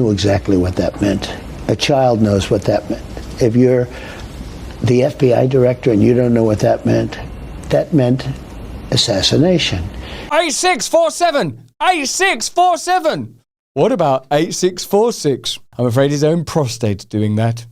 knew exactly what that meant. A child knows what that meant. If you're the FBI director and you don't know what that meant assassination. 8647! 8647! What about 8646? I'm afraid his own prostate's doing that.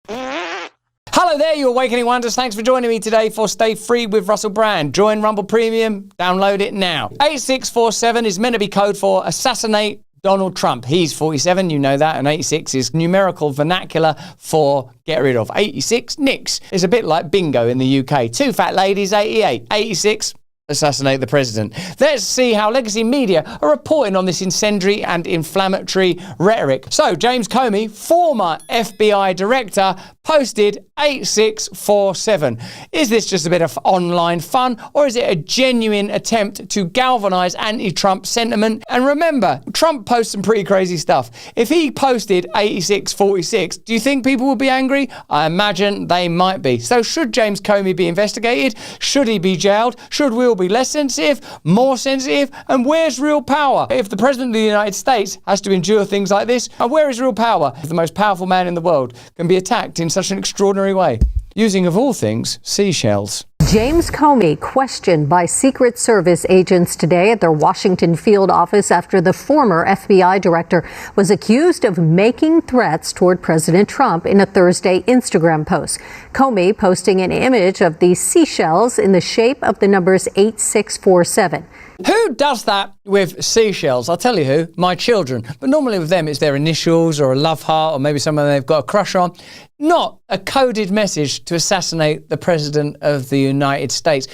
Hello there, you Awakening Wonders. Thanks for joining me today for Stay Free with Russell Brand. Join Rumble Premium. Download it now. 8647 is meant to be code for assassinate Donald Trump. He's 47, you know that, and 86 is numerical vernacular for get rid of. 86, nix. It's a bit like bingo in the UK. Two fat ladies, 88. 86, assassinate the president. Let's see how legacy media are reporting on this incendiary and inflammatory rhetoric. So, James Comey, former FBI director, posted 8647. Is this just a bit of online fun, or is it a genuine attempt to galvanize anti-Trump sentiment? And remember, Trump posts some pretty crazy stuff. If he posted 8646, do you think people would be angry? I imagine they might be. So should James Comey be investigated? Should he be jailed? Should we all be less sensitive, more sensitive? And where's real power? If the President of the United States has to endure things like this, and where is real power? If the most powerful man in the world can be attacked in such an extraordinary way, using, of all things, seashells. James Comey questioned by Secret Service agents today at their Washington field office after the former FBI director was accused of making threats toward President Trump in a Thursday Instagram post. Comey posting an image of the seashells in the shape of the numbers 8647. Who does that with seashells? I'll tell you who, my children. But normally with them it's their initials or a love heart or maybe someone they've got a crush on. Not a coded message to assassinate the President of the United States.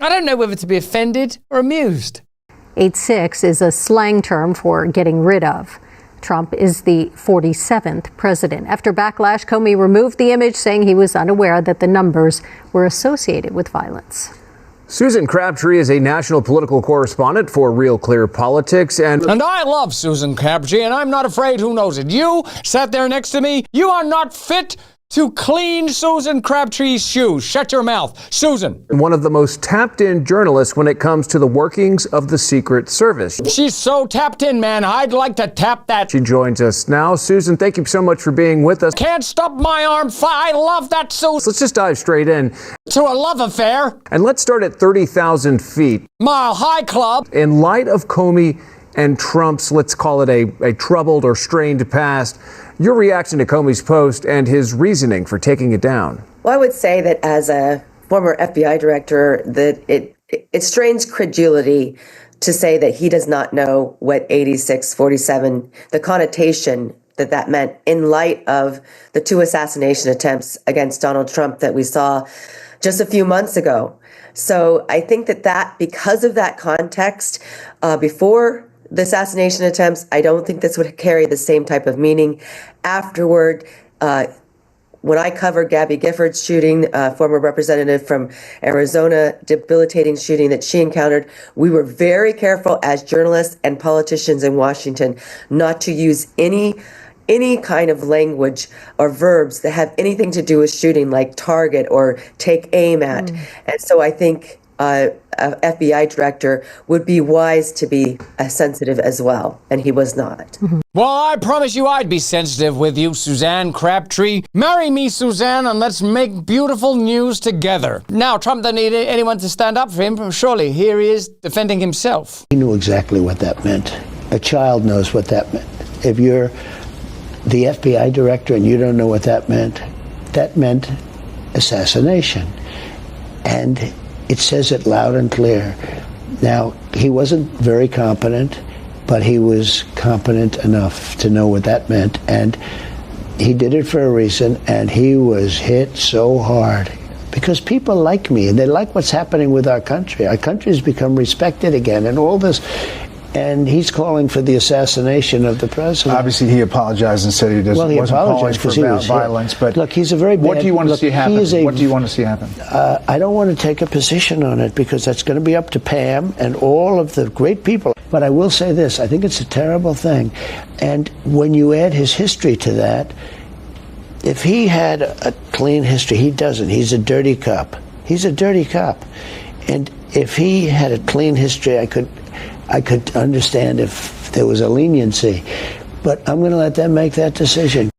I don't know whether to be offended or amused. 86 is a slang term for getting rid of. Trump is the 47th president. After backlash, Comey removed the image, saying he was unaware that the numbers were associated with violence. Susan Crabtree is a national political correspondent for Real Clear Politics. And I love Susan Crabtree, and I'm not afraid who knows it. You sat there next to me. You are not fit to clean Susan Crabtree's shoes. Shut your mouth. Susan. One of the most tapped in journalists when it comes to the workings of the Secret Service. She's so tapped in, man. I'd like to tap that. She joins us now. Susan, thank you so much for being with us. Can't stop my arm. I love that, Susan. Let's just dive straight in. To a love affair. And let's start at 30,000 feet. Mile High Club. In light of Comey and Trump's, let's call it a troubled or strained past, your reaction to Comey's post and his reasoning for taking it down? Well, I would say that as a former FBI director, that it strains credulity to say that he does not know what 8647, the connotation that meant in light of the two assassination attempts against Donald Trump that we saw just a few months ago. So I think that because of that context, before the assassination attempts, I don't think this would carry the same type of meaning. Afterward, when I covered Gabby Giffords' shooting, former representative from Arizona, debilitating shooting that she encountered, we were very careful as journalists and politicians in Washington not to use any kind of language or verbs that have anything to do with shooting, like target or take aim at. And so I think a FBI director would be wise to be sensitive as well, and he was not. Well, I promise you I'd be sensitive with you, Suzanne Crabtree. Marry me, Suzanne, and let's make beautiful news together. Now, Trump doesn't need anyone to stand up for him. Surely, here he is defending himself. He knew exactly what that meant. A child knows what that meant. If you're the FBI director and you don't know what that meant assassination. And it says it loud and clear. Now, he wasn't very competent, but he was competent enough to know what that meant. And he did it for a reason, and he was hit so hard. Because people like me, and they like what's happening with our country. Our country has become respected again, and all this. And he's calling for the assassination of the president. Obviously, he apologized and said he wasn't calling for violence. But look, he's a very bad. What do you want to see happen? What do you want to see happen? I don't want to take a position on it because that's going to be up to Pam and all of the great people. But I will say this: I think it's a terrible thing. And when you add his history to that, if he had a clean history, he doesn't. He's a dirty cop. He's a dirty cop. And if he had a clean history, I could understand if if there was a leniency. But I'm going to let them make that decision.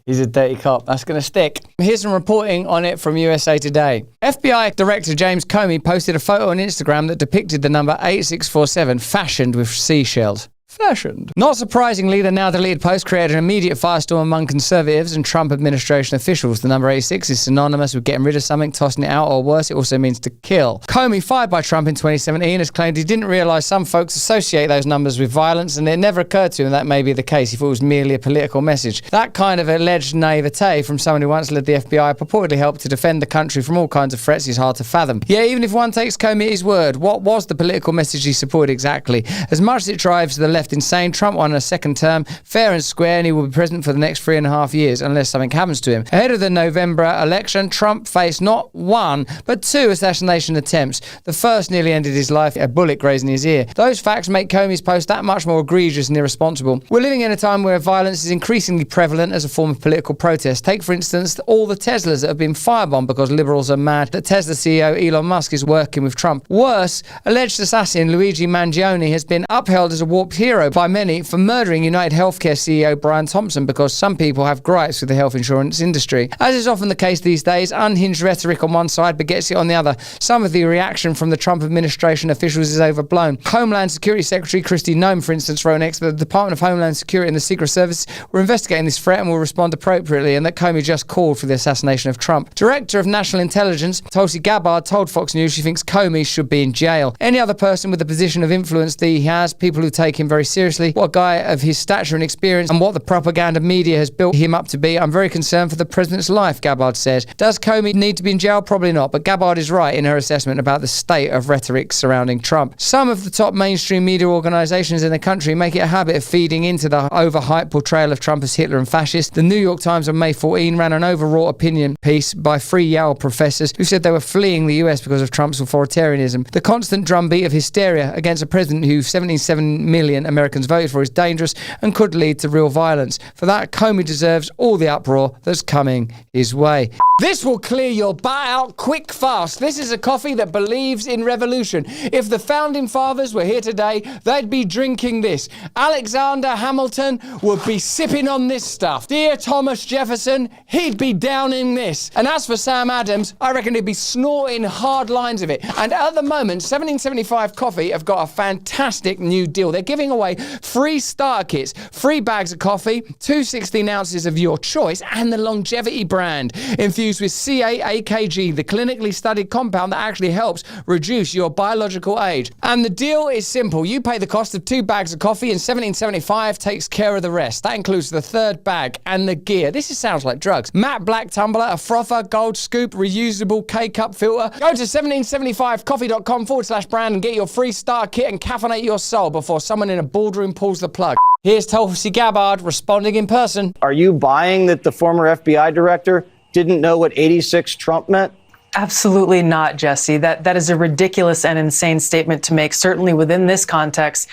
He's a dirty cop. That's going to stick. Here's some reporting on it from USA Today. FBI Director James Comey posted a photo on Instagram that depicted the number 8647 fashioned with seashells. Fashioned. Not surprisingly, the now-deleted post created an immediate firestorm among conservatives and Trump administration officials. The number 86 is synonymous with getting rid of something, tossing it out, or worse, it also means to kill. Comey, fired by Trump in 2017, has claimed he didn't realize some folks associate those numbers with violence, and it never occurred to him that may be the case. He thought it was merely a political message. That kind of alleged naivete from someone who once led the FBI purportedly helped to defend the country from all kinds of threats is hard to fathom. Yeah, even if one takes Comey at his word, what was the political message he supported exactly? As much as it drives the left insane, Trump won a second term, fair and square, and he will be president for the next 3.5 years unless something happens to him. Ahead of the November election, Trump faced not one, but 2 assassination attempts. The first nearly ended his life, a bullet grazing his ear. Those facts make Comey's post that much more egregious and irresponsible. We're living in a time where violence is increasingly prevalent as a form of political protest. Take, for instance, all the Teslas that have been firebombed because liberals are mad that Tesla CEO Elon Musk is working with Trump. Worse, alleged assassin Luigi Mangione has been upheld as a warped hero by many for murdering United Healthcare CEO Brian Thompson because some people have gripes with the health insurance industry. As is often the case these days, unhinged rhetoric on one side begets it on the other. Some of the reaction from the Trump administration officials is overblown. Homeland Security Secretary Kristi Noem, for instance, wrote next that the Department of Homeland Security and the Secret Service were investigating this threat and will respond appropriately, and that Comey just called for the assassination of Trump. Director of National Intelligence Tulsi Gabbard told Fox News she thinks Comey should be in jail. Any other person with the position of influence that he has, people who take him very seriously, what a guy of his stature and experience and what the propaganda media has built him up to be, I'm very concerned for the president's life, Gabbard said. Does Comey need to be in jail? Probably not, but Gabbard is right in her assessment about the state of rhetoric surrounding Trump. Some of the top mainstream media organizations in the country make it a habit of feeding into the overhyped portrayal of Trump as Hitler and fascist. The New York Times on May 14 ran an overwrought opinion piece by 3 Yale professors who said they were fleeing the US because of Trump's authoritarianism. The constant drumbeat of hysteria against a president who 77 million Americans voted for is dangerous and could lead to real violence. For that, Comey deserves all the uproar that's coming his way. This will clear your butt out quick fast. This is a coffee that believes in revolution. If the founding fathers were here today, they'd be drinking this. Alexander Hamilton would be sipping on this stuff. Dear Thomas Jefferson, he'd be downing this. And as for Sam Adams, I reckon he'd be snorting hard lines of it. And at the moment, 1775 Coffee have got a fantastic new deal. They're giving away free starter kits, 3 bags of coffee, 2 16 ounces of your choice, and the Longevity brand, infused with CA-AKG, the clinically studied compound that actually helps reduce your biological age. And the deal is simple. You pay the cost of 2 bags of coffee and $17.75 takes care of the rest. That includes the 3rd bag and the gear. This sounds like drugs. Matte black tumbler, a frother, gold scoop, reusable K-cup filter. Go to 1775coffee.com/brand and get your free starter kit and caffeinate your soul before someone in a boardroom pulls the plug. Here's Tulsi Gabbard responding in person. Are you buying that the former FBI director didn't know what 86 Trump meant? Absolutely not, Jesse. That is a ridiculous and insane statement to make, certainly within this context,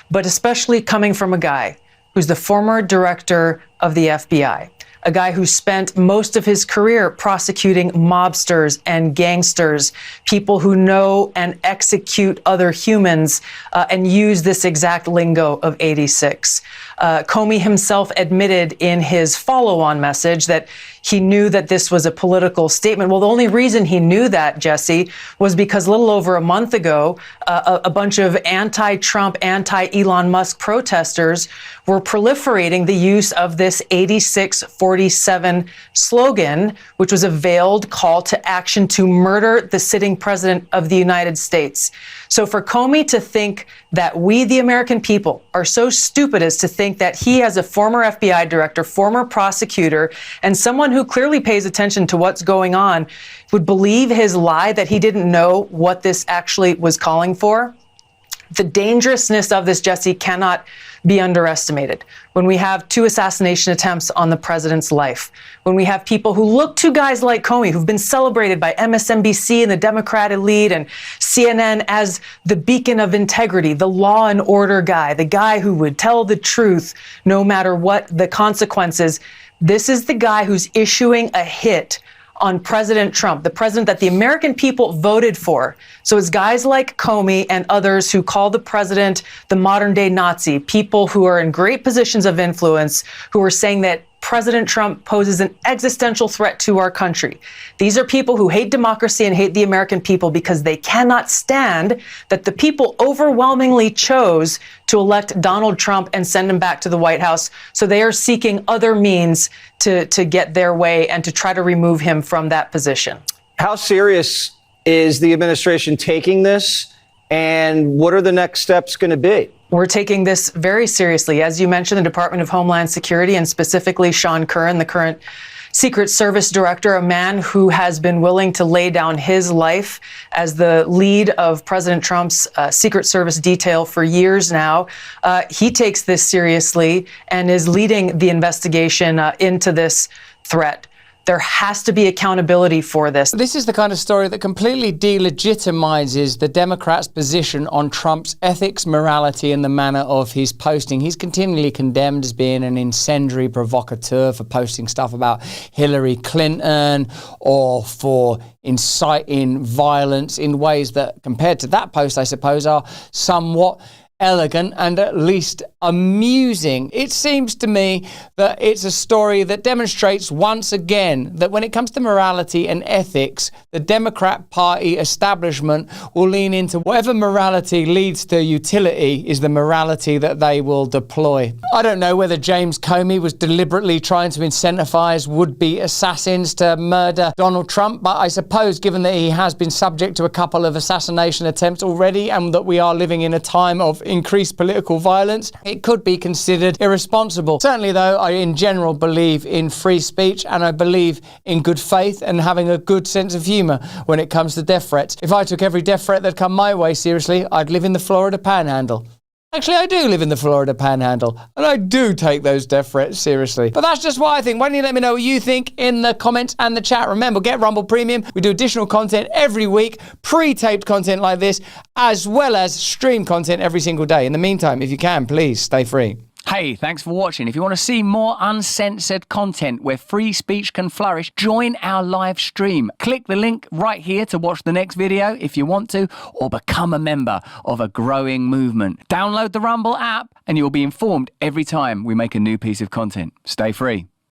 but especially coming from a guy who's the former director of the FBI, a guy who spent most of his career prosecuting mobsters and gangsters, people who know and execute other humans and use this exact lingo of 86. Comey himself admitted in his follow-on message that he knew that this was a political statement. Well, the only reason he knew that, Jesse, was because a little over a month ago, a bunch of anti-Trump, anti-Elon Musk protesters were proliferating the use of this 8647 slogan, which was a veiled call to action to murder the sitting president of the United States. So for Comey to think that we, the American people, are so stupid as to think that he, as a former FBI director, former prosecutor, and someone who clearly pays attention to what's going on, would believe his lie that he didn't know what this actually was calling for. The dangerousness of this, Jesse, cannot be underestimated. When we have 2 assassination attempts on the president's life, when we have people who look to guys like Comey, who've been celebrated by MSNBC and the Democrat elite and CNN as the beacon of integrity, the law and order guy, the guy who would tell the truth no matter what the consequences. This is the guy who's issuing a hit on President Trump, the president that the American people voted for. So it's guys like Comey and others who call the president the modern day Nazi, people who are in great positions of influence, who are saying that President Trump poses an existential threat to our country. These are people who hate democracy and hate the American people because they cannot stand that the people overwhelmingly chose to elect Donald Trump and send him back to the White House. So they are seeking other means to get their way and to try to remove him from that position. How serious is the administration taking this, and what are the next steps going to be? We're taking this very seriously. As you mentioned, the Department of Homeland Security, and specifically Sean Curran, the current Secret Service director, a man who has been willing to lay down his life as the lead of President Trump's Secret Service detail for years now. He takes this seriously and is leading the investigation into this threat. There has to be accountability for this. This is the kind of story that completely delegitimizes the Democrats' position on Trump's ethics, morality, and the manner of his posting. He's continually condemned as being an incendiary provocateur for posting stuff about Hillary Clinton or for inciting violence in ways that, compared to that post, I suppose, are somewhat elegant and at least amusing. It seems to me that it's a story that demonstrates once again that when it comes to morality and ethics, the Democrat Party establishment will lean into whatever morality leads to utility is the morality that they will deploy. I don't know whether James Comey was deliberately trying to incentivize would-be assassins to murder Donald Trump, but I suppose given that he has been subject to a couple of assassination attempts already and that we are living in a time of increased political violence, it could be considered irresponsible. Certainly, though, I in general believe in free speech and I believe in good faith and having a good sense of humour when it comes to death threats. If I took every death threat that come my way seriously, I'd live in the Florida Panhandle. Actually, I do live in the Florida Panhandle, and I do take those death threats seriously. But that's just what I think. Why don't you let me know what you think in the comments and the chat? Remember, get Rumble Premium. We do additional content every week, pre-taped content like this, as well as stream content every single day. In the meantime, if you can, please stay free. Hey, thanks for watching. If you want to see more uncensored content where free speech can flourish, join our live stream. Click the link right here to watch the next video if you want to, or become a member of a growing movement. Download the Rumble app and you'll be informed every time we make a new piece of content. Stay free.